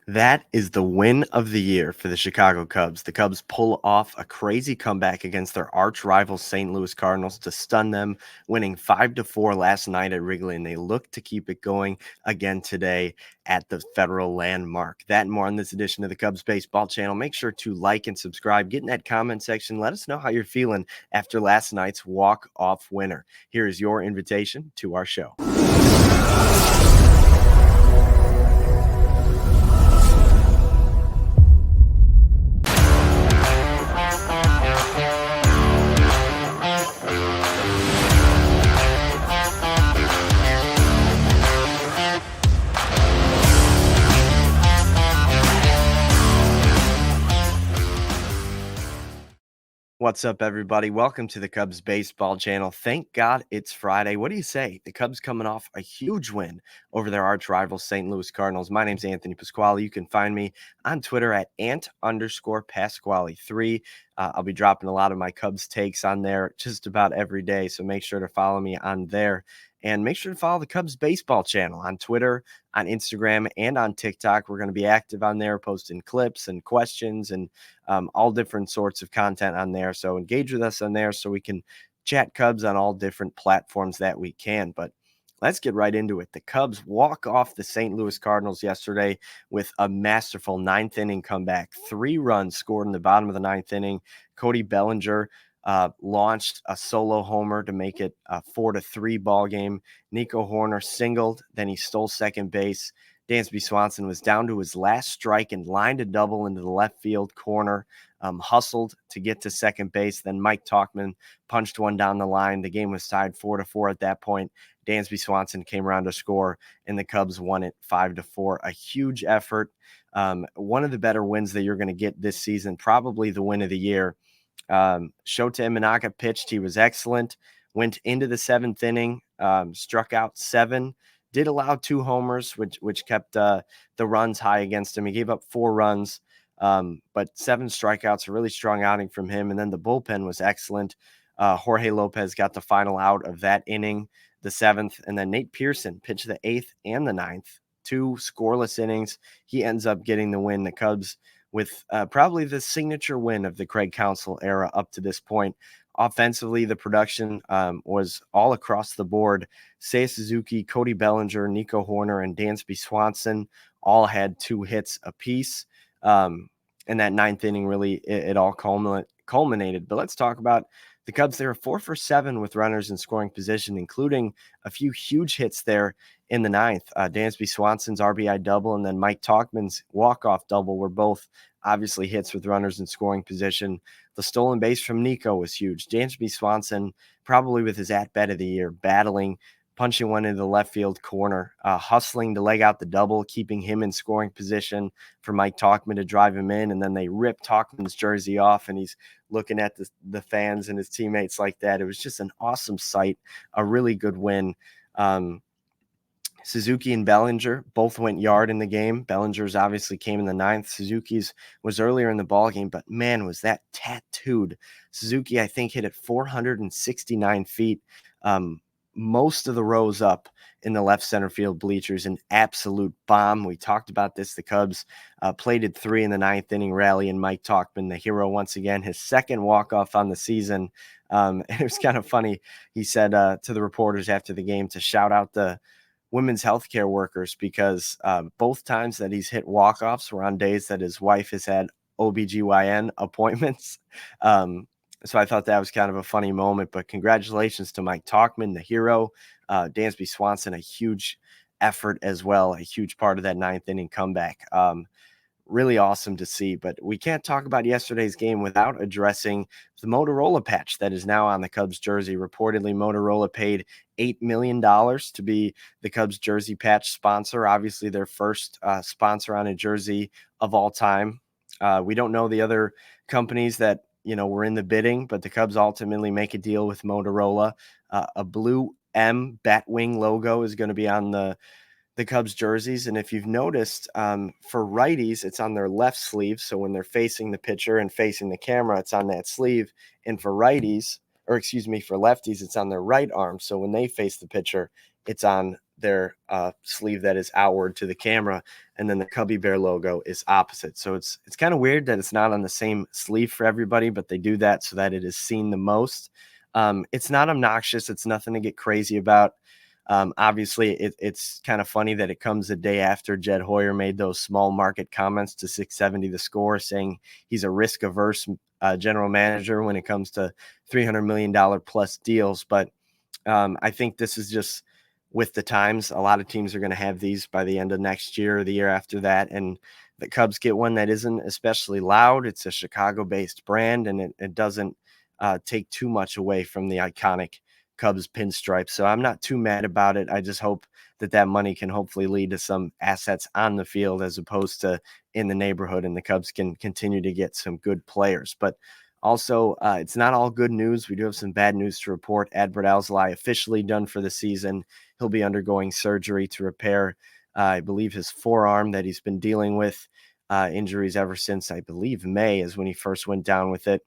That is the win of the year for the Chicago Cubs. The Cubs pull off a crazy comeback against their arch rival St. Louis Cardinals to stun them, winning 5-4 last night at Wrigley, and they look to keep it going again today at the Federal Landmark. That and more on this edition of the Cubs Baseball Channel. Make sure to like and subscribe. Get in that comment section. Let us know how you're feeling after last night's walk-off winner. Here is your invitation to our show. What's up, everybody? Welcome to the Cubs Baseball Channel. Thank God it's Friday. What do you say? The Cubs coming off a huge win over their arch rival St. Louis Cardinals. My name's Anthony Pasquale. You can find me on Twitter at ant_Pasquale3. I'll be dropping a lot of my Cubs takes on there just about every day, so make sure to follow me on there. And make sure to follow the Cubs Baseball Channel on Twitter, on Instagram, and on TikTok. We're going to be active on there, posting clips and questions and all different sorts of content on there. So engage with us on there so we can chat Cubs on all different platforms that we can. But let's get right into it. The Cubs walk off the St. Louis Cardinals yesterday with a masterful ninth inning comeback. 3 runs scored in the bottom of the ninth inning. Cody Bellinger launched a solo homer to make it a 4-3 ball game. Nico Hoerner singled, then he stole second base. Dansby Swanson was down to his last strike and lined a double into the left field corner, hustled to get to second base. Then Mike Tauchman punched one down the line. The game was tied 4-4 at that point. Dansby Swanson came around to score, and the Cubs won it 5-4. A huge effort. One of the better wins that you're going to get this season, probably the win of the year. Shota Imanaga pitched. He was excellent. Went into the 7th inning, struck out 7. Did allow 2 homers, which kept the runs high against him. He gave up 4 runs, but 7 strikeouts, a really strong outing from him. And then the bullpen was excellent. Jorge Lopez got the final out of that inning, the 7th. And then Nate Pearson pitched the 8th and the 9th, 2 scoreless innings. He ends up getting the win. The Cubs with probably the signature win of the Craig Counsell era up to this point. Offensively, the production was all across the board. Seiya Suzuki, Cody Bellinger, Nico Hoerner, and Dansby Swanson all had 2 hits apiece. And that 9th inning, really, it all culminated. But let's talk about the Cubs. They were 4 for 7 with runners in scoring position, including a few huge hits there in the 9th. Dansby Swanson's RBI double and then Mike Tauchman's walk-off double were both obviously hits with runners in scoring position. The stolen base from Nico was huge. Dansby Swanson, probably with his at-bat of the year, battling, punching one into the left field corner, hustling to leg out the double, keeping him in scoring position for Mike Tauchman to drive him in. And then they rip Tauchman's jersey off, and he's looking at the fans and his teammates like that. It was just an awesome sight, a really good win. Suzuki and Bellinger both went yard in the game. Bellinger's obviously came in the 9th. Suzuki's was earlier in the ball game, but man, was that tattooed. Suzuki, I think, hit it 469 feet. Most of the rows up in the left center field bleachers, an absolute bomb. We talked about this. The Cubs plated 3 in the 9th inning rally, and Mike Tauchman, the hero once again, his second walk-off on the season. And it was kind of funny. He said to the reporters after the game to shout out the women's healthcare workers because both times that he's hit walk-offs were on days that his wife has had OBGYN appointments. So I thought that was kind of a funny moment, but congratulations to Mike Tauchman, the hero. Dansby Swanson, a huge effort as well, a huge part of that 9th inning comeback. Really awesome to see, but we can't talk about yesterday's game without addressing the Motorola patch that is now on the Cubs jersey. Reportedly, Motorola paid $8 million to be the Cubs jersey patch sponsor, obviously their first sponsor on a jersey of all time. We don't know the other companies that were in the bidding, but the Cubs ultimately make a deal with Motorola. A blue M Batwing logo is going to be on the Cubs jerseys. And if you've noticed, for righties, it's on their left sleeve. So when they're facing the pitcher and facing the camera, it's on that sleeve. And for lefties, it's on their right arm. So when they face the pitcher, it's on their sleeve that is outward to the camera, and then the Cubby Bear logo is opposite. So it's kind of weird that it's not on the same sleeve for everybody, but they do that so that it is seen the most. It's not obnoxious. It's nothing to get crazy about. Obviously, it's kind of funny that it comes the day after Jed Hoyer made those small market comments to 670 The Score, saying he's a risk-averse general manager when it comes to $300 million plus deals. But I think this is just with the times. A lot of teams are going to have these by the end of next year or the year after that. And the Cubs get one that isn't especially loud. It's a Chicago-based brand, and it doesn't take too much away from the iconic Cubs pinstripes. So I'm not too mad about it. I just hope that money can hopefully lead to some assets on the field as opposed to in the neighborhood, and the Cubs can continue to get some good players. But also, it's not all good news. We do have some bad news to report. Adbert Alzolay officially done for the season. He'll be undergoing surgery to repair, I believe, his forearm that he's been dealing with injuries ever since, I believe, May is when he first went down with it.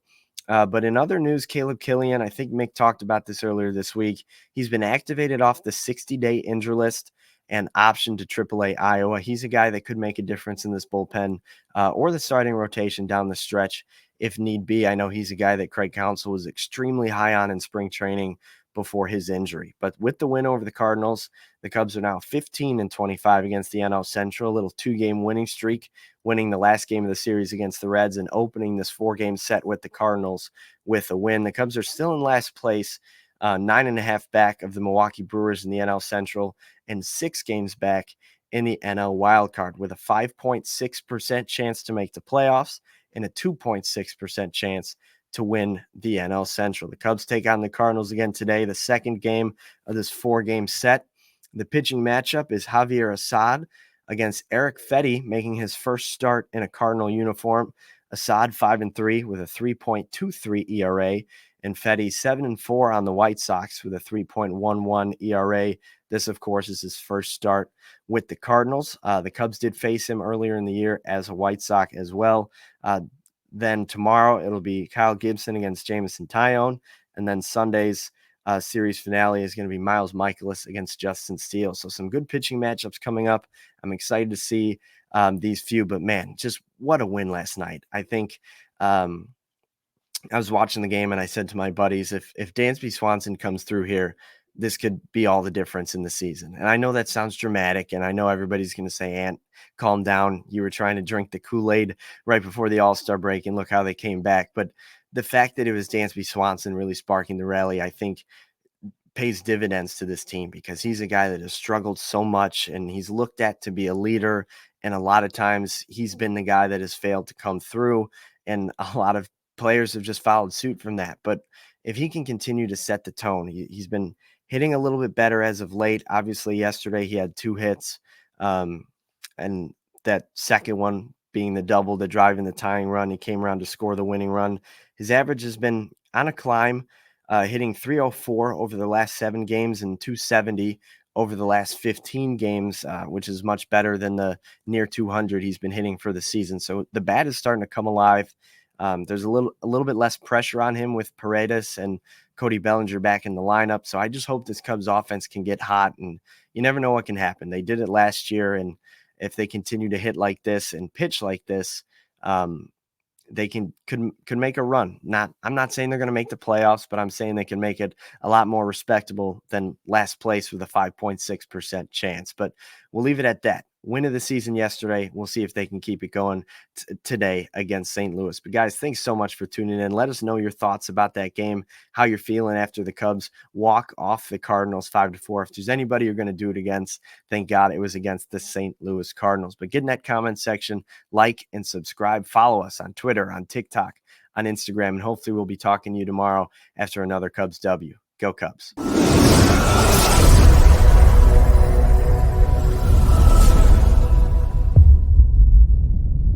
But in other news, Caleb Killian, I think Mick talked about this earlier this week. He's been activated off the 60-day injury list and optioned to AAA Iowa. He's a guy that could make a difference in this bullpen or the starting rotation down the stretch if need be. I know he's a guy that Craig Counsell was extremely high on in spring training before his injury. But with the win over the Cardinals, the Cubs are now 15-25 against the NL Central, a little 2-game winning streak, winning the last game of the series against the Reds and opening this 4-game set with the Cardinals with a win. The Cubs are still in last place, 9.5 back of the Milwaukee Brewers in the NL Central and 6 games back in the NL wildcard, with a 5.6% chance to make the playoffs and a 2.6% chance to win the NL Central. The Cubs take on the Cardinals again today, the second game of this 4-game set. The pitching matchup is Javier Assad against Erick Fedde, making his first start in a Cardinal uniform. Assad 5-3 with a 3.23 ERA, and Fedde 7-4 on the White Sox with a 3.11 ERA. This, of course, is his first start with the Cardinals. The Cubs did face him earlier in the year as a White Sox as well. Then tomorrow it'll be Kyle Gibson against Jameson Taillon, and then Sunday's series finale is going to be Miles Michaelis against Justin Steele. So some good pitching matchups coming up. I'm excited to see these few, but man, just what a win last night. I think I was watching the game and I said to my buddies, if Dansby Swanson comes through here, this could be all the difference in the season. And I know that sounds dramatic, and I know everybody's going to say, Ant, calm down. You were trying to drink the Kool-Aid right before the All-Star break, and look how they came back. But the fact that it was Dansby Swanson really sparking the rally, I think, pays dividends to this team, because he's a guy that has struggled so much, and he's looked at to be a leader. And a lot of times he's been the guy that has failed to come through, and a lot of players have just followed suit from that. But if he can continue to set the tone, he's been hitting a little bit better as of late. Obviously, yesterday he had 2 hits, and that second one being the double, the drive in the tying run. He came around to score the winning run. His average has been on a climb, hitting 304 over the last 7 games and 270 over the last 15 games, which is much better than the near 200 he's been hitting for the season. So the bat is starting to come alive. There's a little bit less pressure on him with Paredes and Cody Bellinger back in the lineup. So I just hope this Cubs offense can get hot, and you never know what can happen. They did it last year, and if they continue to hit like this and pitch like this, they could make a run. I'm not saying they're going to make the playoffs, but I'm saying they can make it a lot more respectable than last place with a 5.6% chance. But we'll leave it at that. Win of the season yesterday. We'll see if they can keep it going today against St. Louis. But guys, thanks so much for tuning in. Let us know your thoughts about that game, how you're feeling after the Cubs walk off the Cardinals 5-4. If there's anybody you're going to do it against, thank God it was against the St. Louis Cardinals. But get in that comment section, like and subscribe. Follow us on Twitter, on TikTok, on Instagram, and hopefully we'll be talking to you tomorrow after another Cubs W. Go Cubs.